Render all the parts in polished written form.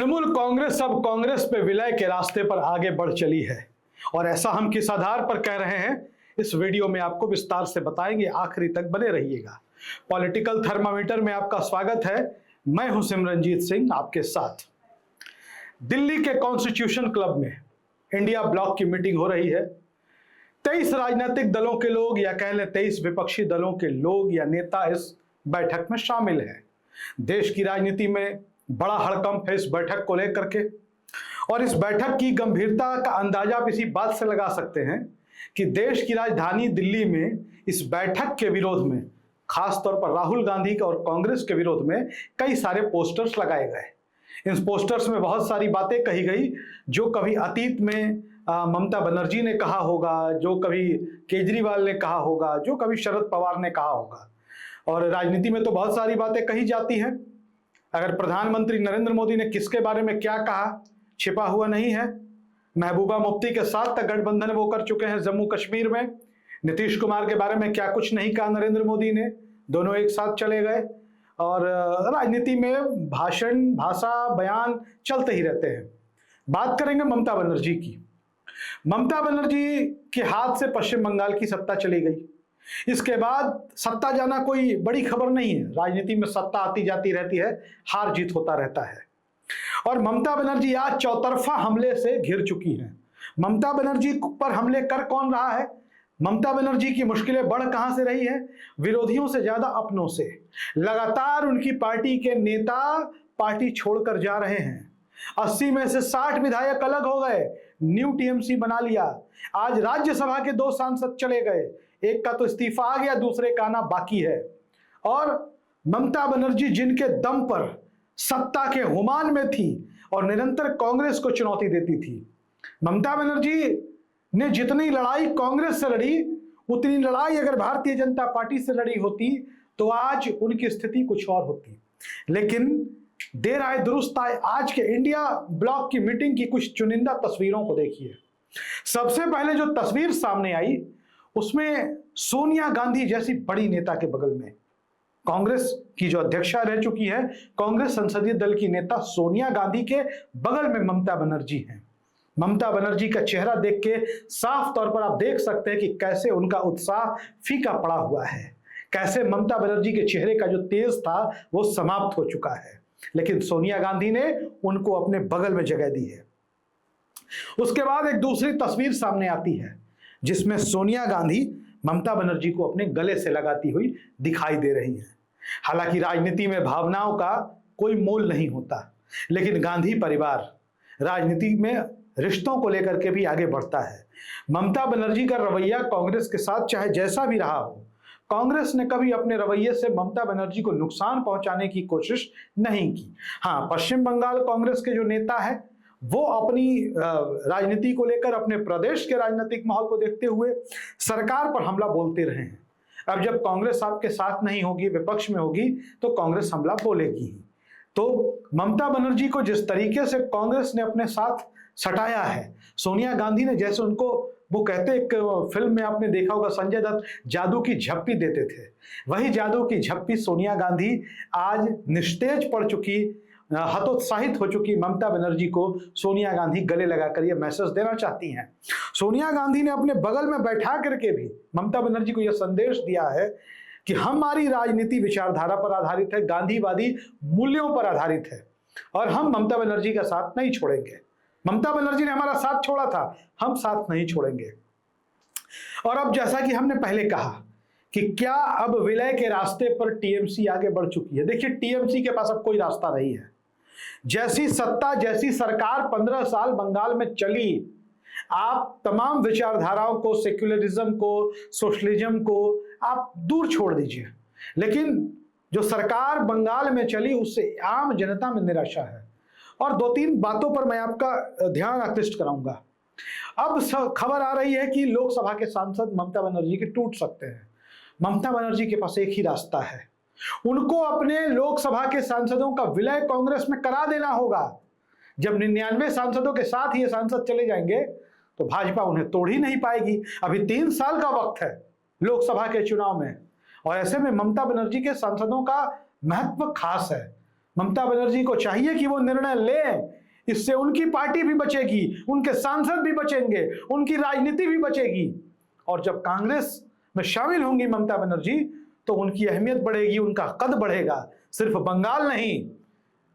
तृणमूल कांग्रेस अब कांग्रेस पे विलय के रास्ते पर आगे बढ़ चली है और ऐसा हम किस आधार पर कह रहे हैं इस वीडियो में आपको विस्तार से बताएंगे। आखिरी तक बने रहिएगा। पॉलिटिकल थर्मामीटर में आपका स्वागत है। मैं हूं सिमरनजीत सिंह आपके साथ। दिल्ली के कॉन्स्टिट्यूशन क्लब में इंडिया ब्लॉक की मीटिंग हो रही है। 23 राजनीतिक दलों के लोग या कह लें 23 विपक्षी दलों के लोग या नेता इस बैठक में शामिल हैं। देश की राजनीति में बड़ा हड़कंप है इस बैठक को लेकर के और इस बैठक की गंभीरता का अंदाजा आप इसी बात से लगा सकते हैं कि देश की राजधानी दिल्ली में इस बैठक के विरोध में खास तौर पर राहुल गांधी और कांग्रेस के विरोध में कई सारे पोस्टर्स लगाए गए। इन पोस्टर्स में बहुत सारी बातें कही गई जो कभी अतीत में ममता बनर्जी ने कहा होगा, जो कभी केजरीवाल ने कहा होगा, जो कभी शरद पवार ने कहा होगा। और राजनीति में तो बहुत सारी बातें कही जाती हैं। अगर प्रधानमंत्री नरेंद्र मोदी ने किसके बारे में क्या कहा छिपा हुआ नहीं है। महबूबा मुफ्ती के साथ तक गठबंधन वो कर चुके हैं जम्मू कश्मीर में। नीतीश कुमार के बारे में क्या कुछ नहीं कहा नरेंद्र मोदी ने, दोनों एक साथ चले गए। और राजनीति में भाषण, भाषा, बयान चलते ही रहते हैं। बात करेंगे ममता बनर्जी की। ममता बनर्जी के हाथ से पश्चिम बंगाल की सत्ता चली गई। इसके बाद सत्ता जाना कोई बड़ी खबर नहीं है। राजनीति में सत्ता आती जाती रहती है, हार जीत होता रहता है। और ममता बनर्जी आज चौतरफा हमले से घिर चुकी हैं। ममता बनर्जी पर हमले कर कौन रहा है? ममता बनर्जी की मुश्किलें बढ़ कहां से रही है? विरोधियों से ज्यादा अपनों से। लगातार उनकी पार्टी के नेता पार्टी छोड़कर जा रहे हैं। 80 में से 60 विधायक अलग हो गए, न्यू टीएमसी बना लिया। आज राज्यसभा के 2 सांसद चले गए, एक का तो इस्तीफा आ गया, दूसरे का आना बाकी है। और ममता बनर्जी जिनके दम पर सत्ता के गुमान में थी और निरंतर कांग्रेस को चुनौती देती थी, ममता बनर्जी ने जितनी लड़ाई कांग्रेस से लड़ी उतनी लड़ाई अगर भारतीय जनता पार्टी से लड़ी होती तो आज उनकी स्थिति कुछ और होती। लेकिन देर आए दुरुस्त आए। आज के इंडिया ब्लॉक की मीटिंग की कुछ चुनिंदा तस्वीरों को देखिए। सबसे पहले जो तस्वीर सामने आई उसमें सोनिया गांधी जैसी बड़ी नेता के बगल में, कांग्रेस की जो अध्यक्षा रह चुकी है, कांग्रेस संसदीय दल की नेता सोनिया गांधी के बगल में ममता बनर्जी हैं। ममता बनर्जी का चेहरा देख के साफ तौर पर आप देख सकते हैं कि कैसे उनका उत्साह फीका पड़ा हुआ है, कैसे ममता बनर्जी के चेहरे का जो तेज था वो समाप्त हो चुका है। लेकिन सोनिया गांधी ने उनको अपने बगल में जगह दी है। उसके बाद एक दूसरी तस्वीर सामने आती है जिसमें सोनिया गांधी ममता बनर्जी को अपने गले से लगाती हुई दिखाई दे रही हैं। हालांकि राजनीति में भावनाओं का कोई मोल नहीं होता, लेकिन गांधी परिवार राजनीति में रिश्तों को लेकर के भी आगे बढ़ता है। ममता बनर्जी का रवैया कांग्रेस के साथ चाहे जैसा भी रहा हो, कांग्रेस ने कभी अपने रवैये से ममता बनर्जी को नुकसान पहुंचाने की कोशिश नहीं की। हाँ, पश्चिम बंगाल कांग्रेस के जो नेता है वो अपनी राजनीति को लेकर अपने प्रदेश के राजनीतिक माहौल को देखते हुए सरकार पर हमला बोलते रहे हैं। अब जब कांग्रेस आपके साथ नहीं होगी, विपक्ष में होगी, तो कांग्रेस हमला बोलेगी ही। तो ममता बनर्जी को जिस तरीके से कांग्रेस ने अपने साथ सटाया है, सोनिया गांधी ने जैसे उनको, वो कहते एक फिल्म में आपने देखा होगा संजय दत्त जादू की झप्पी देते थे, वही जादू की झप्पी सोनिया गांधी आज निस्तेज पड़ चुकी, हतोत्साहित हो चुकी ममता बनर्जी को सोनिया गांधी गले लगाकर यह मैसेज देना चाहती हैं। सोनिया गांधी ने अपने बगल में बैठा करके भी ममता बनर्जी को यह संदेश दिया है कि हमारी राजनीति विचारधारा पर आधारित है, गांधीवादी मूल्यों पर आधारित है और हम ममता बनर्जी का साथ नहीं छोड़ेंगे। ममता बनर्जी ने हमारा साथ छोड़ा था, हम साथ नहीं छोड़ेंगे। और अब जैसा कि हमने पहले कहा कि क्या अब विलय के रास्ते पर टीएमसी आगे बढ़ चुकी है। देखिए, टीएमसी के पास अब कोई रास्ता नहीं है। जैसी सत्ता, जैसी सरकार 15 साल बंगाल में चली, आप तमाम विचारधाराओं को, सेक्युलरिज्म को, सोशलिज्म को आप दूर छोड़ दीजिए, लेकिन जो सरकार बंगाल में चली उससे आम जनता में निराशा है। और 2-3 बातों पर मैं आपका ध्यान आकृष्ट कराऊंगा। अब खबर आ रही है कि लोकसभा के सांसद ममता बनर्जी के टूट सकते हैं। ममता बनर्जी के पास एक ही रास्ता है, उनको अपने लोकसभा के सांसदों का विलय कांग्रेस में करा देना होगा। जब 99 सांसदों के साथ ये सांसद चले जाएंगे तो भाजपा उन्हें तोड़ ही नहीं पाएगी। अभी 3 साल का वक्त है लोकसभा के चुनाव में और ऐसे में ममता बनर्जी के सांसदों का महत्व खास है। ममता बनर्जी को चाहिए कि वो निर्णय लें, इससे उनकी पार्टी भी बचेगी, उनके सांसद भी बचेंगे, उनकी राजनीति भी बचेगी। और जब कांग्रेस में शामिल होंगी ममता बनर्जी तो उनकी अहमियत बढ़ेगी, उनका कद बढ़ेगा। सिर्फ बंगाल नहीं,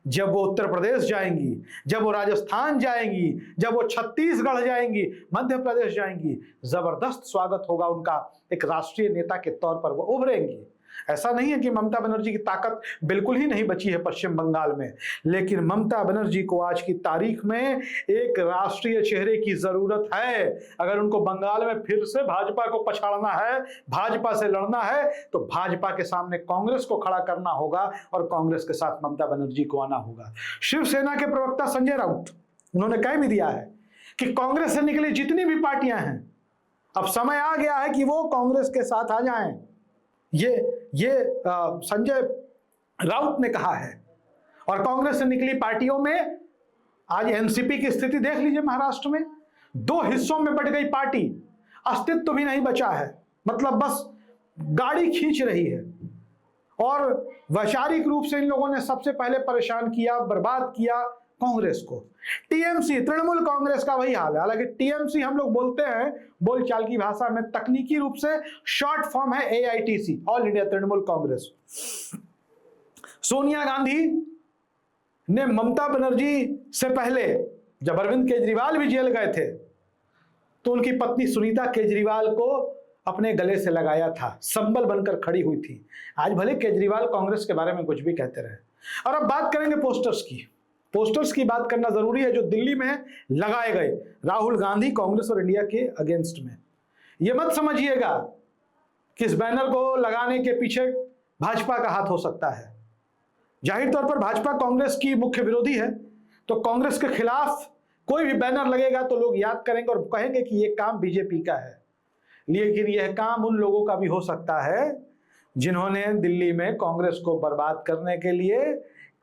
जब वो उत्तर प्रदेश जाएंगी, जब वो राजस्थान जाएंगी, जब वो छत्तीसगढ़ जाएंगी, मध्य प्रदेश जाएंगी, जबरदस्त स्वागत होगा उनका। एक राष्ट्रीय नेता के तौर पर वो उभरेंगी। ऐसा नहीं है कि ममता बनर्जी की ताकत बिल्कुल ही नहीं बची है पश्चिम बंगाल में, लेकिन ममता बनर्जी को आज की तारीख में एक राष्ट्रीय चेहरे की जरूरत है। अगर उनको बंगाल में फिर से भाजपा को पछाड़ना है, भाजपा से लड़ना है, तो भाजपा के सामने कांग्रेस को खड़ा करना होगा और कांग्रेस के साथ ममता बनर्जी को आना होगा। शिवसेना के प्रवक्ता संजय राउत, उन्होंने कह भी दिया है कि कांग्रेस से निकली जितनी भी पार्टियां हैं, अब समय आ गया है कि वो कांग्रेस के साथ आ जाएं। ये संजय राउत ने कहा है। और कांग्रेस से निकली पार्टियों में आज एनसीपी की स्थिति देख लीजिए। महाराष्ट्र में 2 हिस्सों में बट गई पार्टी, अस्तित्व भी नहीं बचा है, मतलब बस गाड़ी खींच रही है। और वैचारिक रूप से इन लोगों ने सबसे पहले परेशान किया, बर्बाद किया कांग्रेस को। टीएमसी, तृणमूल कांग्रेस का वही हाल है। हालांकि टीएमसी हम लोग बोलते हैं बोलचाल की भाषा में, तकनीकी रूप से शॉर्ट फॉर्म है AITC, all India Trinamool Congress. Sonia Gandhi ने ममता बनर्जी से पहले जब अरविंद केजरीवाल भी जेल गए थे तो उनकी पत्नी सुनीता केजरीवाल को अपने गले से लगाया था, संबल बनकर खड़ी हुई थी। आज भले केजरीवाल कांग्रेस के बारे में कुछ भी कहते रहे। और अब बात करेंगे पोस्टर्स की। पोस्टर्स की बात करना जरूरी है जो दिल्ली में लगाए गए राहुल गांधी कांग्रेस और इंडिया के अगेंस्ट में। यह मत समझिएगा कि इस बैनर को लगाने के पीछे भाजपा का हाथ हो सकता है। जाहिर तौर पर भाजपा कांग्रेस की मुख्य विरोधी है, तो कांग्रेस के खिलाफ कोई भी बैनर लगेगा तो लोग याद करेंगे और कहेंगे कि यह काम बीजेपी का है। लेकिन यह काम उन लोगों का भी हो सकता है जिन्होंने दिल्ली में कांग्रेस को बर्बाद करने के लिए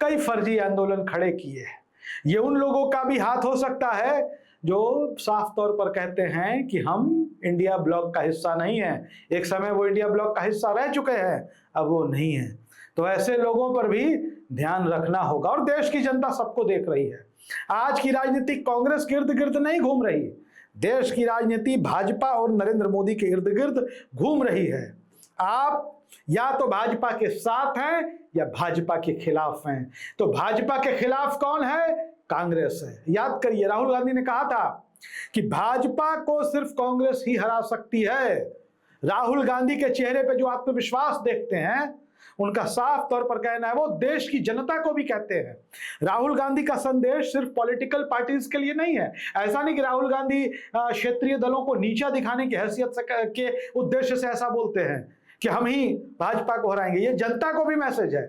कई फर्जी आंदोलन खड़े किए हैं। ये उन लोगों का भी हाथ हो सकता है जो साफ तौर पर कहते हैं कि हम इंडिया ब्लॉक का हिस्सा नहीं है। एक समय वो इंडिया ब्लॉक का हिस्सा रह चुके हैं, अब वो नहीं है। तो ऐसे लोगों पर भी ध्यान रखना होगा। और देश की जनता सबको देख रही है। आज की राजनीति कांग्रेस के इर्द गिर्द नहीं घूम रही, देश की राजनीति भाजपा और नरेंद्र मोदी के इर्द गिर्द घूम रही है। आप या तो भाजपा के साथ हैं या भाजपा के खिलाफ हैं। तो भाजपा के खिलाफ कौन है? कांग्रेस है। याद करिए, राहुल गांधी ने कहा था कि भाजपा को सिर्फ कांग्रेस ही हरा सकती है। राहुल गांधी के चेहरे पे जो आत्मविश्वास देखते हैं, उनका साफ तौर पर कहना है, वो देश की जनता को भी कहते हैं। राहुल गांधी का संदेश सिर्फ पॉलिटिकल पार्टीज के लिए नहीं है। ऐसा नहीं कि राहुल गांधी क्षेत्रीय दलों को नीचा दिखाने की हैसियत से के उद्देश्य से ऐसा बोलते हैं कि हम ही भाजपा को हराएंगे। ये जनता को भी मैसेज है।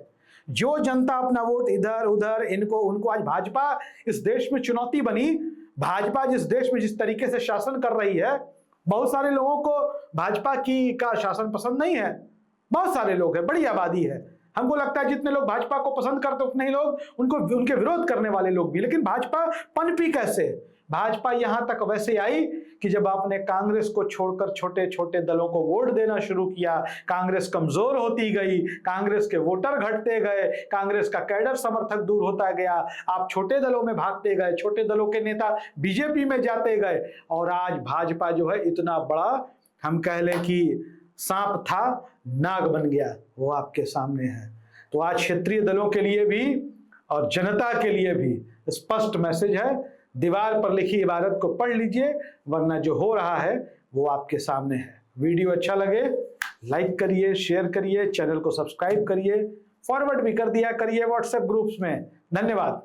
जो जनता अपना वोट इधर उधर इनको उनको, आज भाजपा इस देश में चुनौती बनी। भाजपा जिस देश में जिस तरीके से शासन कर रही है, बहुत सारे लोगों को भाजपा का शासन पसंद नहीं है। बहुत सारे लोग हैं, बड़ी आबादी है। हमको लगता है जितने लोग भाजपा को पसंद करते उतने ही लोग उनके विरोध करने वाले लोग भी। लेकिन भाजपा पनपी कैसे? भाजपा यहां तक वैसे आई कि जब आपने कांग्रेस को छोड़कर छोटे छोटे दलों को वोट देना शुरू किया, कांग्रेस कमजोर होती गई, कांग्रेस के वोटर घटते गए, कांग्रेस का कैडर समर्थक दूर होता गया, आप छोटे दलों में भागते गए, छोटे दलों के नेता बीजेपी में जाते गए, और आज भाजपा जो है इतना बड़ा, हम कह लें कि सांप था नाग बन गया, वो आपके सामने है। तो आज क्षेत्रीय दलों के लिए भी और जनता के लिए भी स्पष्ट मैसेज है। दीवार पर लिखी इबारत को पढ़ लीजिए, वरना जो हो रहा है वो आपके सामने है। वीडियो अच्छा लगे लाइक करिए, शेयर करिए, चैनल को सब्सक्राइब करिए, फॉरवर्ड भी कर दिया करिए व्हाट्सएप ग्रुप्स में। धन्यवाद।